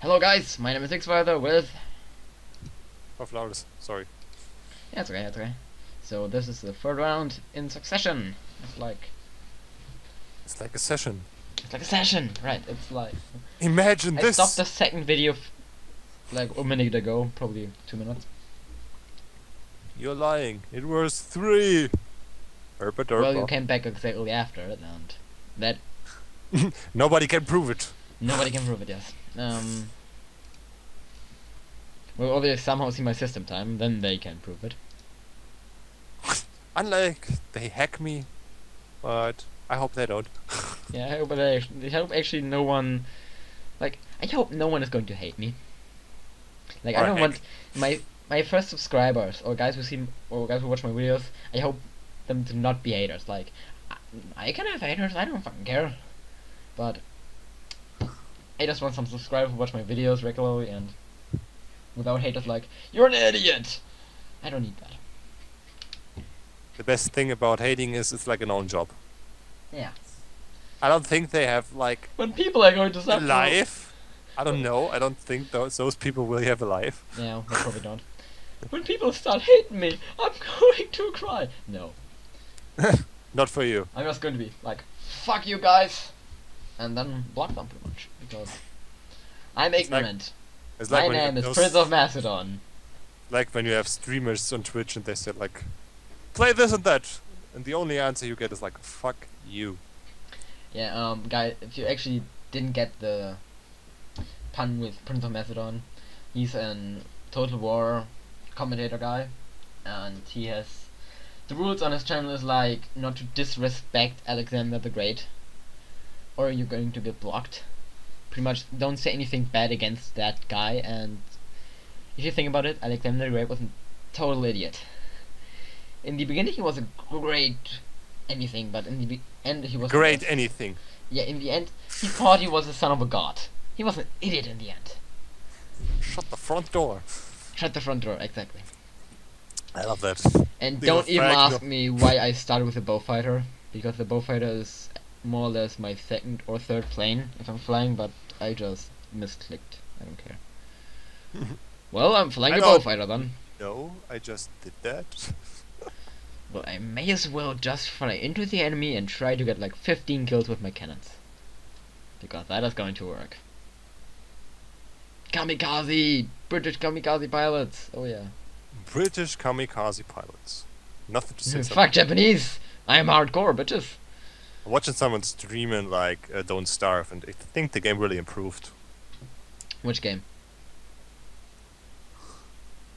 Hello guys, my name is XviZoR with... Of loudest, sorry. Yeah, it's okay, it's okay. So this is the third round in succession. It's like A session. it's like a session, right? It's like Imagine I this! stopped the second video like a minute ago, probably 2 minutes. You're lying. It was 3! Erpa derpa. Well, you came back exactly after it, and that Nobody can prove it. nobody can prove it. Yes. Well, or they somehow see my system time, then they can prove it. Unlike they hack me, but I hope they don't. Yeah, I hope, I hope actually no one, like, I hope no one is going to hate me. Like, I don't want my first subscribers or guys who watch my videos. I hope them to not be haters. Like, I can have haters. I don't fucking care. But I just want some subscribers who watch my videos regularly and without haters like, you're an idiot. I don't need that. The best thing about hating is it's like an own job. Yeah. I don't think they have like When people are going to a suffer. life. I don't know. I don't think those people really have a life. Yeah, they probably don't. When people start hating me, I'm going to cry. No. Not for you. I'm just going to be like, fuck you guys, and then block them pretty much because I'm ignorant. It's like My when you name have is those- Prince of Macedon. Like when you have streamers on Twitch and they say like, play this and that, and the only answer you get is like, fuck you. Yeah, guy, if you actually didn't get the pun with Prince of Macedon, he's an Total War commentator guy, and he has the rules on his channel is like not to disrespect Alexander the Great, or you're going to get blocked. Pretty much, don't say anything bad against that guy. And if you think about it, Alexander the Great was a total idiot. In the beginning, he was a great anything, but in the end, he was Great anything. Yeah, in the end, he thought he was the son of a god. He was an idiot in the end. Shut the front door. Shut the front door, exactly. I love that. And The don't even effect ask me why I started with the bowfighter, because the bowfighter is more or less my second or third plane if I'm flying, but I just misclicked. I don't care. Well, I'm flying I the don't- bowfighter then. No, I just did that. Well, I may as well just fly into the enemy and try to get like 15 kills with my cannons. Because that is going to work. Kamikaze! British kamikaze pilots! Oh yeah. British kamikaze pilots. Nothing to say. Fuck Japanese! I am hardcore, bitches! I'm watching someone streaming like Don't Starve, and I think the game really improved. Which game?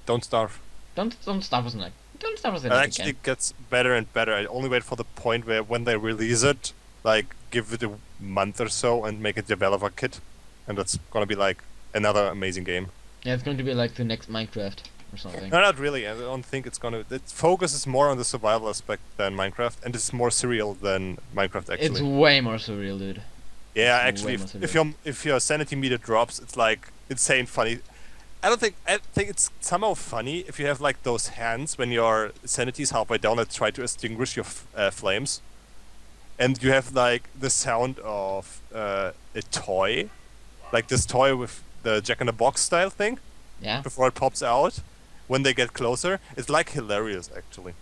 Don't Starve. Don't stop us like. Don't stop us in It the actually game. gets better and better. I only wait for the point where when they release it, like give it a month or so and make a developer kit, and that's gonna be like another amazing game. Yeah, it's going to be like the next Minecraft or something. No, not really. I don't think it's gonna. It focuses more on the survival aspect than Minecraft, and it's more surreal than Minecraft actually. It's way more surreal, dude. Yeah, way actually, more if your sanity meter drops, it's like insane funny. I think it's somehow funny if you have like those hands when your sanity is halfway down that try to extinguish your flames, and you have like the sound of a toy, like this toy with the Jack in the Box style thing Yeah? before it pops out. When they get closer, it's like hilarious actually.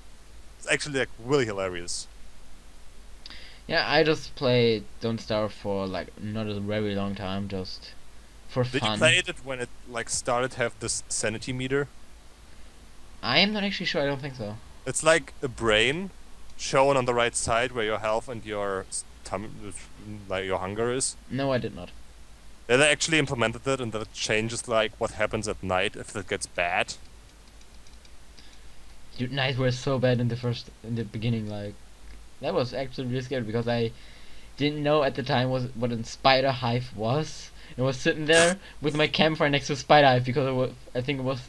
It's actually like really hilarious. Yeah, I just played Don't Starve for like not a very long time, just for Did fun. you play it when it like started to have this sanity meter? I am not actually sure, I don't think so. It's like a brain shown on the right side where your health and your like your hunger is. No, I did not. Yeah, they actually implemented it, and that it changes like what happens at night if it gets bad. Dude, nights were so bad in the beginning, like that was actually really scary because I didn't know at the time what a spider hive was. I was sitting there with my campfire next to a spider hive because I think it was,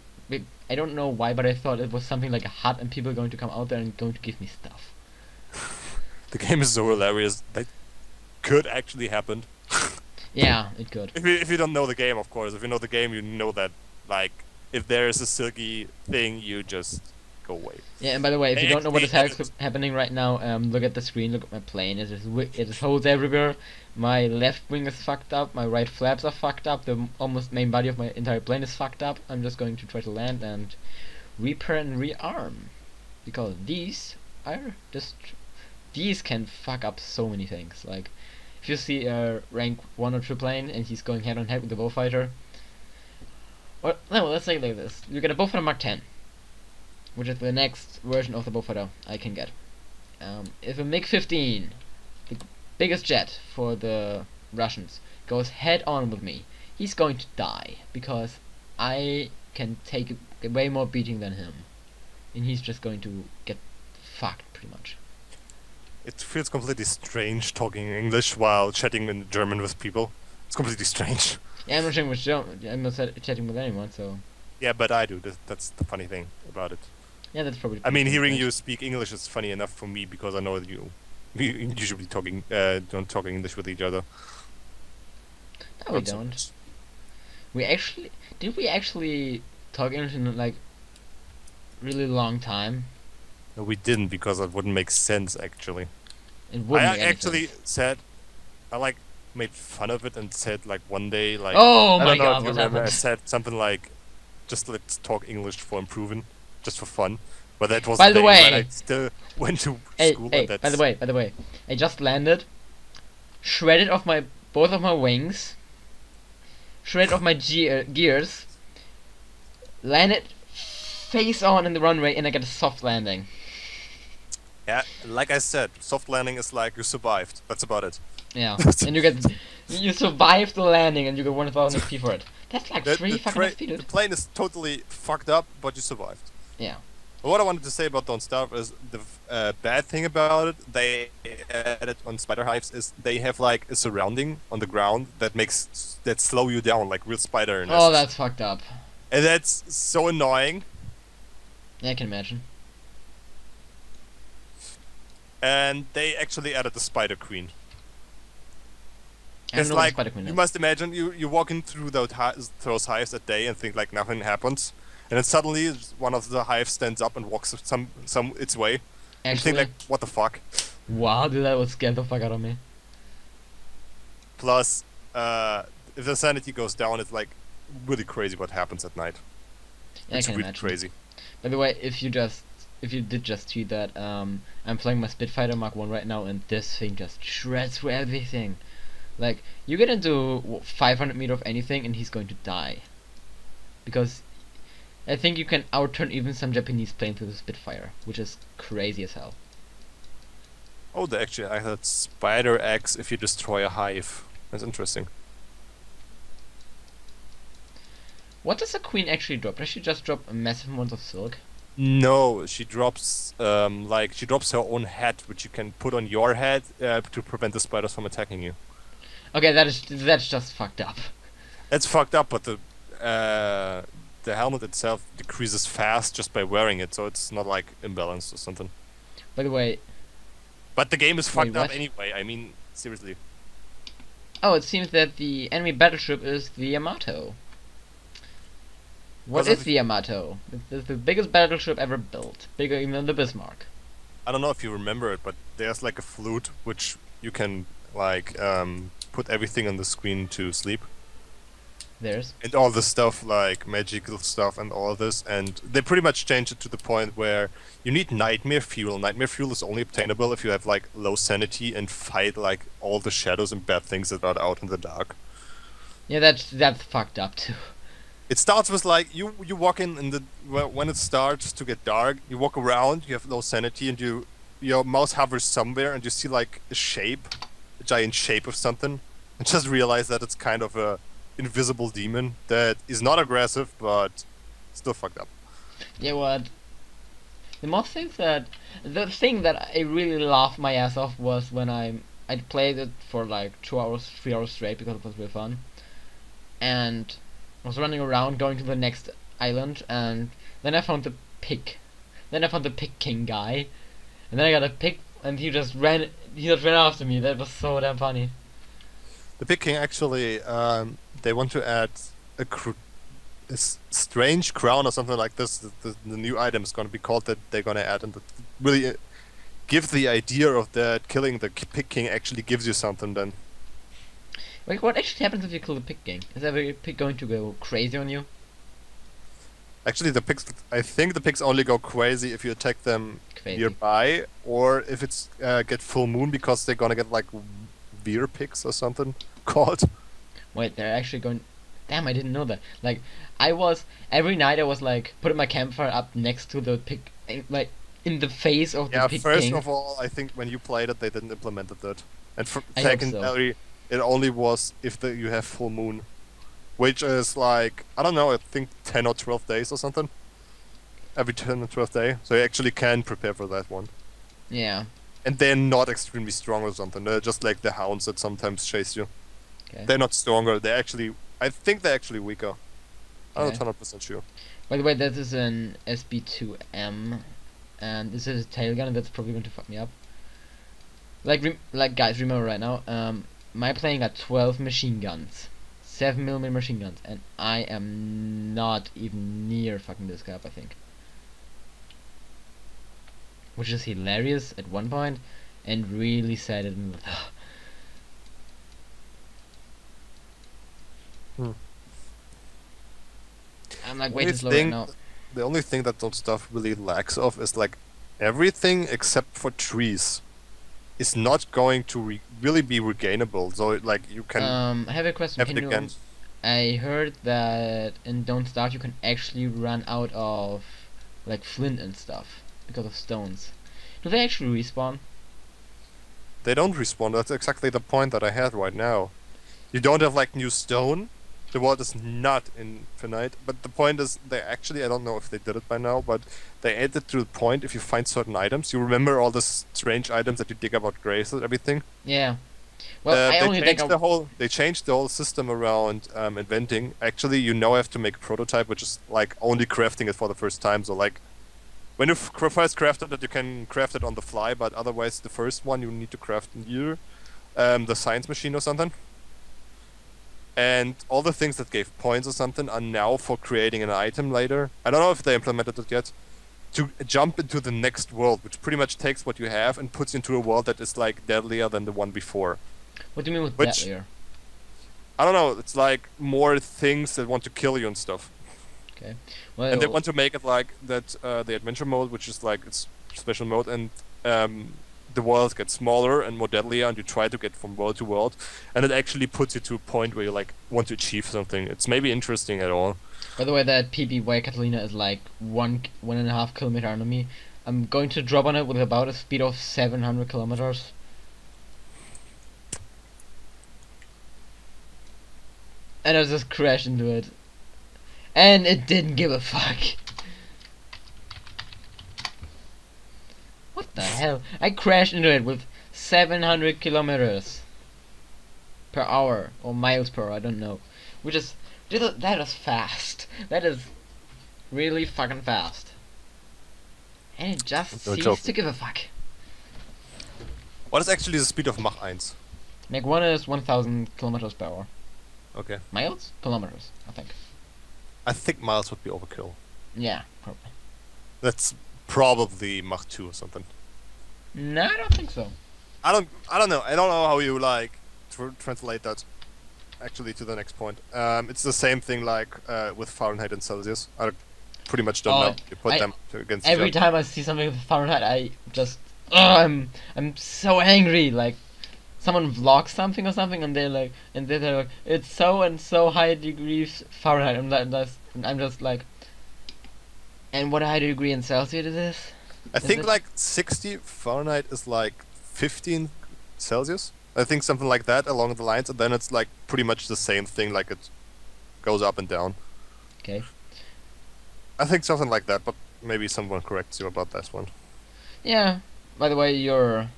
I don't know why, but I thought it was something like a hut and people are going to come out there and going to give me stuff. The game is so hilarious. That could actually happen. Yeah, it could. If you don't know the game, of course. If you know the game, you know that like if there is a silky thing, you just go away. Yeah, and by the way, if you They don't know what is actually added- happening right now, look at the screen, look at my plane. It is holes everywhere. My left wing is fucked up, my right flaps are fucked up, the almost main body of my entire plane is fucked up. I'm just going to try to land and repair and rearm. Because these are just... These can fuck up so many things. Like, if you see a rank 1 or 2 plane and he's going head on head with the bullfighter... Or, no, let's say it like this. You get a bullfighter Mark 10. Which is the next version of the bullfighter I can get. If a MiG-15, the biggest jet for the Russians, goes head on with me, he's going to die, because I can take a way more beating than him, and he's just going to get fucked pretty much. It feels completely strange talking English while chatting in German with people. It's completely strange. Yeah, I'm not chatting with I'm not chatting with anyone, so... Yeah, but I do. That's the funny thing about it. Yeah, that's probably... I mean, hearing you speak English is funny enough for me because I know that we usually don't talk English with each other. No, we don't. We actually... Did we actually talk English in, like, really long time? No, we didn't, because that wouldn't make sense, actually. It wouldn't make any actually sense. said... I, like, made fun of it and said, like, one day, like... Oh I my don't know god, if you what remember, I happened? said something like, just let's talk English for improving, just for fun. But that was By the way, when I still went to school. Hey, and that's... by the way, I just landed, shredded off both of my wings, shredded off my gears, landed face on in the runway, and I got a soft landing. Yeah, like I said, soft landing is like you survived. That's about it. Yeah, and you survived the landing, and you get 1,000 XP for it. That's like free fucking XP, The dude. plane is totally fucked up, but you survived. Yeah. But what I wanted to say about Don't Starve is the bad thing about it, they added on spider hives, is they have like a surrounding on the ground that slow you down, like real spider nests. Oh, that's fucked up. And that's so annoying. Yeah, I can imagine. And they actually added the spider queen. I don't It's know what the like, spider queen you is. must imagine you're walking through those hives that day and think like nothing happens. And then suddenly one of the hives stands up and walks some its way. And you think like, what the fuck? Wow, dude, that would scare the fuck out of me. Plus, if the sanity goes down, it's like really crazy what happens at night. Yeah, It's I can really imagine. crazy. By the way, if you did just tweet that, I'm playing my Spitfire Mark 1 right now, and this thing just shreds through everything. Like, you get into 500 meter of anything, and he's going to die. Because I think you can outturn even some Japanese planes with a Spitfire, which is crazy as hell. Oh, they actually added Spider X if you destroy a hive. That's interesting. What does a queen actually drop? Does she just drop a massive amount of silk? No, she drops she drops her own hat, which you can put on your head to prevent the spiders from attacking you. Okay, that's just fucked up. That's fucked up, but the helmet itself decreases fast just by wearing it, so it's not like imbalanced or something. By the way, But the game is fucked up what? anyway. I mean, seriously. oh, it seems that the enemy battleship is the Yamato. What Was is it the Yamato? It's the biggest battleship ever built, bigger even than the Bismarck. I don't know if you remember it, but there's like a flute which you can like put everything on the screen to sleep. There's. And all the stuff like magical stuff and all of this, and they pretty much changed it to the point where you need nightmare fuel. Nightmare fuel is only obtainable if you have like low sanity and fight like all the shadows and bad things that are out in the dark. Yeah, that's fucked up too. It starts with like you walk in the when it starts to get dark, you walk around, you have low sanity, and your mouse hovers somewhere and you see like a shape, a giant shape of something, and just realize that it's kind of a invisible demon that is not aggressive but still fucked up. Yeah, what? The thing that I really laughed my ass off was when I played it for like 2 hours, 3 hours straight because it was really fun, and I was running around going to the next island, and then I found the pig. Then I found the pig king guy, and then I got a pig, and he just ran after me. That was so damn funny. The Pig King actually, they want to add a strange crown or something like this. The new item is going to be called that they're going to add, and that really give the idea of that killing the Pig King actually gives you something then. Like, what actually happens if you kill the pig gang? Is every pig going to go crazy on you? Actually, the pigs. I think the pigs only go crazy if you attack them Crazy. nearby, or if it's get full moon because they're gonna get like veer pigs or something called. Wait, they're actually going. Damn, I didn't know that. Like, I was every night I was like putting my campfire up next to the pig, like in the face of the Yeah, pig first king. of all, I think when you played it, they didn't implement that. And I hope so. secondary, it only was if you have full moon, which is like, I don't know, I think 10 or 12 days or something. Every 10 or 12 day, so you actually can prepare for that one. Yeah. And they're not extremely strong or something. They're just like the hounds that sometimes chase you. Okay. They're not stronger. They're actually, I think they're actually weaker. I'm Okay. not 100% sure. By the way, this is an SB2M, and this is a tail gun, and that's probably going to fuck me up. Like guys, remember right now, my plane got 12 machine guns, 7mm machine guns, and I am not even near fucking this guy up, I think. Which is hilarious at one point, and really sad at another. I'm like way too slow right now. The only thing that those stuff really lacks of is like everything except for trees is not going to really be regainable. So like you can I have a question. have Can it you? again. I heard that in Don't Starve you can actually run out of like flint and stuff because of stones. Do they actually respawn? They don't respawn. That's exactly the point that I had right now. You don't have like new stone. The world is not infinite, but the point is they actually, I don't know if they did it by now, but they added to the point if you find certain items. You remember all the strange items that you dig about graves and everything? Yeah. Well, I only think they changed the whole system around inventing. Actually, you now have to make a prototype, which is like only crafting it for the first time. So like, when you first crafted it, you can craft it on the fly, but otherwise the first one you need to craft near the science machine or something. And all the things that gave points or something are now for creating an item later. I don't know if they implemented it yet. To jump into the next world, which pretty much takes what you have and puts you into a world that is like deadlier than the one before. What do you mean with Which, deadlier? I don't know, it's like more things that want to kill you and stuff. Okay. Well, And they want to make it like that, the adventure mode, which is like its special mode, and the world gets smaller and more deadlier, and you try to get from world to world, and it actually puts you to a point where you like want to achieve something. It's maybe interesting at all. by the way, that PBY Catalina is like 1.5 kilometer under me. I'm going to drop on it with about a speed of 700 kilometers. And I just crashed into it. And it didn't give a fuck. What the hell? I crashed into it with 700 kilometers per hour or miles per hour, I don't know. Which is that is fast. That is really fucking fast. And it just No ceased joke. to give a fuck. What is actually the speed of Mach 1? Mach 1 is 1000 kilometers per hour. Okay. Miles? Kilometers, I think. I think miles would be overkill. Yeah, probably. That's probably Mach 2 or something. No, I don't think so. I don't know. I don't know how you like translate that actually to the next point. It's the same thing like with Fahrenheit and Celsius. I pretty much don't know. You put them against each Every other. time I see something with Fahrenheit, I just I'm so angry. Like someone vlogs something or something, and they're like, it's so and so high degrees Fahrenheit. I'm just like, and what high degree in Celsius is this? I think it? like 60 Fahrenheit is like 15 Celsius. I think something like that along the lines, and then it's like pretty much the same thing. Like it goes up and down. Okay. I think something like that, but maybe someone corrects you about that one. Yeah. By the way, you're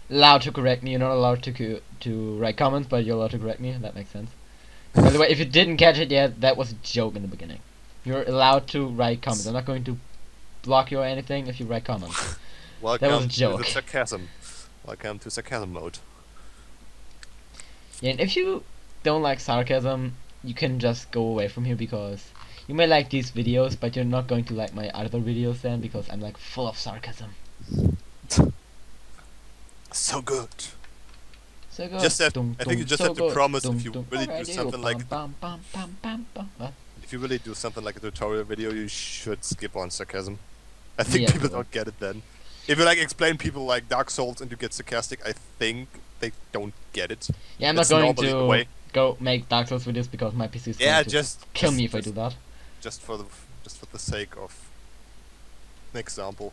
allowed to correct me. You're not allowed to write comments, but you're allowed to correct me. That makes sense. By the way, if you didn't catch it yet, that was a joke in the beginning. You're allowed to write comments. I'm not going to block you or anything if you write comments. Welcome That was a joke. to the sarcasm. Welcome to sarcasm mode. Yeah, and if you don't like sarcasm, you can just go away from here because you may like these videos, but you're not going to like my other videos then because I'm like full of sarcasm. So good. So good. Just have, Dum, I think you dum, just so have to good. promise Dum, if you dum. really Okay, do something like bam, bam, bam, bam, bam. What? if you really do something like a tutorial video, you should skip on sarcasm. I think Yeah, people totally. don't get it then. If you like explain people like Dark Souls and you get sarcastic, I think they don't get it. Yeah, I'm not It's going normally the to way. go make Dark Souls videos because my PC is Yeah, going to kill me if I do that. just for the sake of an example.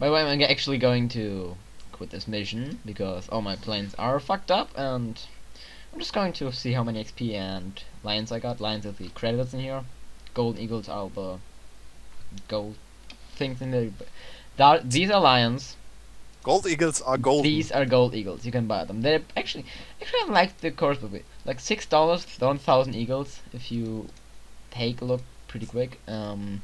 By the way, I'm actually going to quit this mission because all my planes are fucked up, and I'm just going to see how many XP and lions I got. Lions are the credits in here. Golden eagles are the gold things in there. These are lions. Gold eagles are golden. These are gold eagles. You can buy them. They're actually I like the course of it. Like $6, 1,000 eagles. If you take a look pretty quick. Confirm.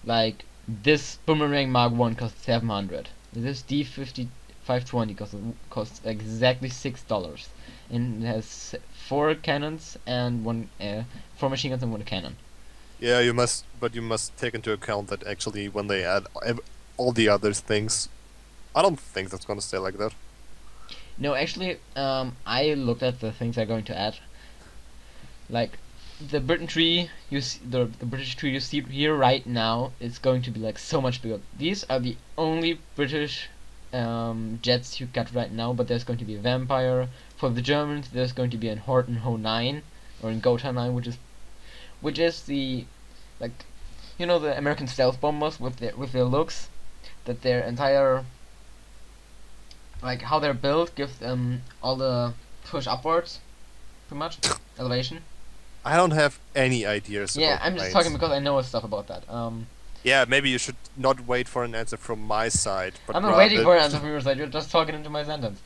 Like this boomerang Mark 1 costs 700. This D5520 costs exactly $6, and it has 4 cannons and 4 machine guns and 1 cannon. Yeah, you must take into account that actually when they add all the other things, I don't think that's gonna stay like that. No, actually, I looked at the things they're going to add. Like the Britain tree, the British tree you see here right now is going to be like so much bigger. These are the only British jets you got right now, but there's going to be a Vampire. For the Germans, there's going to be an Horton Ho 9 or in Gotha 9, which is the, like, you know, the American stealth bombers with their looks, that their entire, like how they're built gives them all the push upwards, pretty much elevation. I don't have any ideas. Yeah, about I'm just planes. talking because I know stuff about that. Yeah, maybe you should not wait for an answer from my side. But I'm not waiting for an answer from your side. You're just talking into my sentence.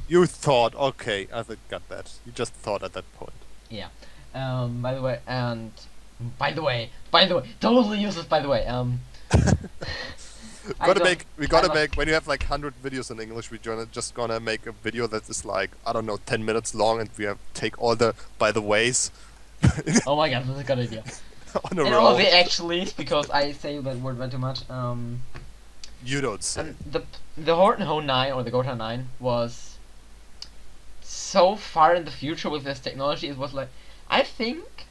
You thought, okay, I got that. You just thought at that point. Yeah. By the way, totally useless. By the way, we gotta make when you have like 100 videos in English, we're just gonna make a video that is like, I don't know, 10 minutes long, and we have take all the by the ways. Oh my god, that's a good idea. On a And roll. all the actually, because I say that word way too much. You don't say. And the Horton Ho 9 or the Gotha 9 was so far in the future with this technology. It was like, I think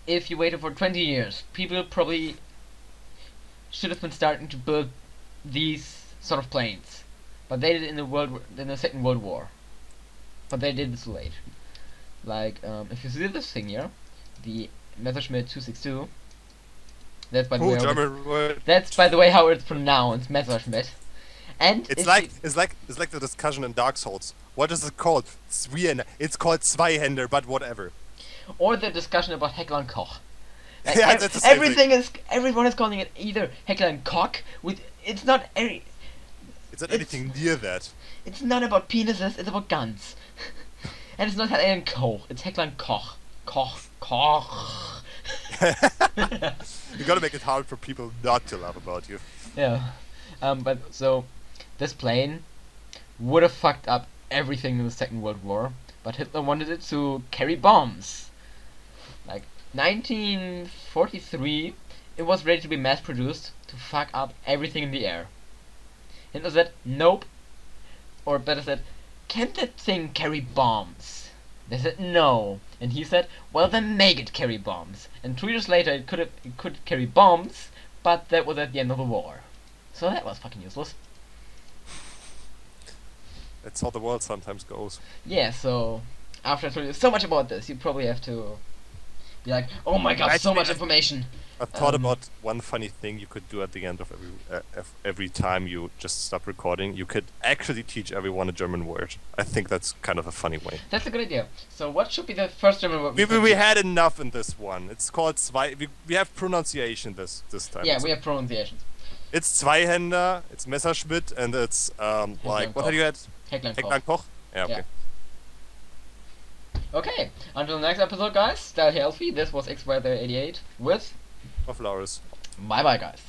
if you waited for 20 years, people probably should have been starting to build these sort of planes, but they did it in the Second World War. But they did this late. Like if you see this thing here, the Messerschmitt 262. That's by the way. German word. That's by the way how it's pronounced, Messerschmitt. And It's like the discussion in Dark Souls. What is it called? It's called Zweihänder, but whatever. or the discussion about Heckler and Koch. Like, Yeah, that's the same everyone is calling it either Heckler and Koch with it's not It's not anything near that. it's not about penises, it's about guns. And it's not Heckler and Koch, it's Heckler and Koch. Koch. You gotta make it hard for people not to laugh about you. Yeah. But so this plane would have fucked up everything in the Second World War, but Hitler wanted it to carry bombs. Like 1943, it was ready to be mass produced to fuck up everything in the air. Hitler said, nope. Or better said, can that thing carry bombs? They said no. And he said, well then make it carry bombs. And 2 years later it could carry bombs, but that was at the end of the war. So that was fucking useless. That's how the world sometimes goes. Yeah, so after I told you so much about this, you probably have to be like, oh my god, so Actually, much information. I thought about one funny thing you could do at the end of every time you just stop recording. You could actually teach everyone a German word. I think that's kind of a funny way. That's a good idea. So what should be the first German word? We had enough in this one. It's called we have pronunciation this time. Yeah, we have pronunciations. It's Zweihänder, it's Messerschmitt, and it's like what had you had? Heckler and Heckler and Koch. Koch. Yeah, okay. Yeah. Okay, until the next episode, guys. Stay healthy. This was XviZoR 88 with Of Flowers. bye bye, guys.